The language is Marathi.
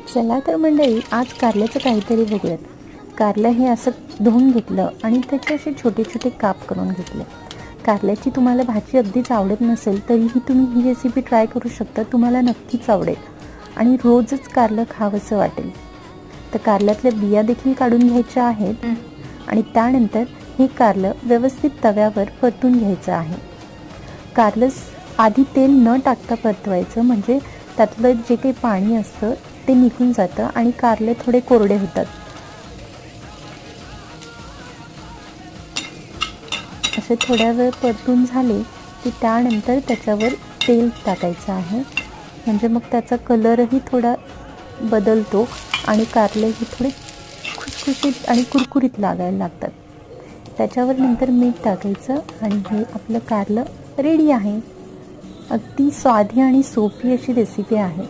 चला तर मंडळी, आज कारल्याचं काहीतरी बघूयात. कारलं हे असं धुवून घेतलं आणि त्याचे असे छोटे छोटे काप करून घेतले. कारल्याची तुम्हाला भाजी अगदीच आवडत नसेल तरीही तुम्ही ही रेसिपी ट्राय करू शकता. तुम्हाला नक्कीच आवडेल आणि रोजच कारलं खावंसं वाटेल. तर कारल्यातल्या बिया देखील काढून घ्यायच्या आहेत आणि त्यानंतर हे कारलं व्यवस्थित तव्यावर परतून घ्यायचं आहे. कारलं आधी तेल न टाकता परतवायचं, म्हणजे त्यातलं जे काही पाणी असतं ते निघून जातं आणि कारले थोडे कोरडे होतात. असे थोड्या वेळ परतून झाले की त्यानंतर त्याच्यावर तेल टाकायचं आहे, म्हणजे मग त्याचा कलरही थोडा बदलतो आणि कारलेही थोडे खुसखुशीत आणि कुरकुरीत लागायला लागतात. त्याच्यावर नंतर मीठ टाकायचं आणि हे आपलं कारलं रेडी आहे. अगदी साधी आणि सोपी अशी रेसिपी आहे.